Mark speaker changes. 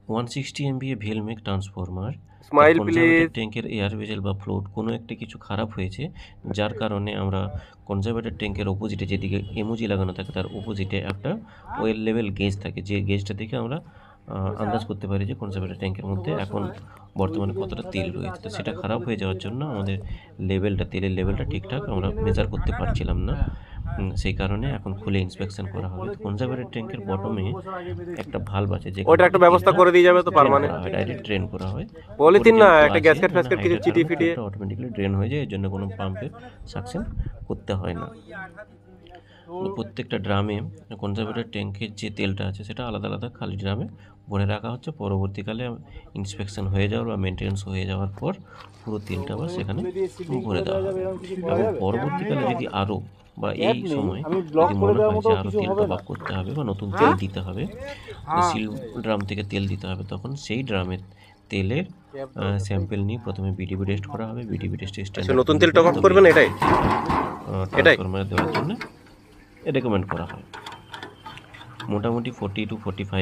Speaker 1: 160 MVA ভেলমেক transformer
Speaker 2: স্মাইল
Speaker 1: conservator
Speaker 2: please.
Speaker 1: ট্যাঙ্কের এয়ার ভেসেল বা ফ্লোট কোনো একটা কিছু খারাপ হয়েছে, যার কারণে আমরা কনজারভেটর ট্যাঙ্কের অপোজিটে যেদিকে এমওজি লাগানো থাকে তার অপোজিটে একটা ওয়েল লেভেল গেজ থাকে, যে গেজটা দেখে আমরা আন্দাজ করতে পারি যে কনজারভেটর ট্যাঙ্কের মধ্যে এখন বর্তমানে কতটা তেল রয়েছে। তো সেটা খারাপ হয়ে যাওয়ার জন্য আমাদের তেলের লেভেলটা ঠিকঠাক আমরা মেজার করতে পারছিলাম না। সেই কারণে এখন খুলে ইন্সপেকশন করা হবে। তো কনজারভেটর ট্যাঙ্কের বটমে একটা ভালভ আছে, যেখান
Speaker 2: ওটা
Speaker 1: থেকে
Speaker 2: একটা ব্যবস্থা
Speaker 1: তেলটা
Speaker 2: করে দিয়ে যাবে তো
Speaker 1: ড্রেন
Speaker 2: পার্মানেন্ট।
Speaker 1: করা হয়, ডাইরেক্ট ড্রেন করা হয়। উপরে
Speaker 2: পলিথিন না,
Speaker 1: যেহেতু
Speaker 2: একটা
Speaker 1: আছে
Speaker 2: গ্যাসকেট
Speaker 1: মানে
Speaker 2: ফ্যাসকেট কিছু
Speaker 1: হাইটের
Speaker 2: চিটিয়ে
Speaker 1: কারণে
Speaker 2: ফিটিয়ে।
Speaker 1: তেলটা অটোমেটিক্যালি ড্রেন হয়ে যায়, এর জন্য কোনো পাম্পের সাকশন করতে হয় না। তো প্রত্যেকটা ড্রামে কনজারভেটর ট্যাঙ্কের যে তেলটা আছে সেটা আলাদা আলাদা খালি ড্রামে ভরে রাখা হচ্ছে। পরবর্তীকালে ইন্সপেকশন হয়ে যাওয়ার বা মেনটেন্স হয়ে যাওয়ার পর পুরো তেলটা আবার সেখানে ভরে দেওয়া হবে। এবং পরবর্তীকালে যদি আরও বা এই সময় যদি মনে হয় যে আরও তেল টপ আপ করতে হবে বা নতুন তেল দিতে হবে, সিল ড্রাম থেকে তেল দিতে হবে, তখন সেই ড্রামের তেলের স্যাম্পেল নিয়ে প্রথমে বিডিবি টেস্ট করা হবে। বিডিবি টেস্টে স্ট্যান্ডার্ড
Speaker 2: নতুন তেল টপ আপ করবেন, এটাই
Speaker 1: ট্রান্সফরমারে দেওয়ার জন্য রেকমেন্ড করা হয়। মোটামুটি 40 to 45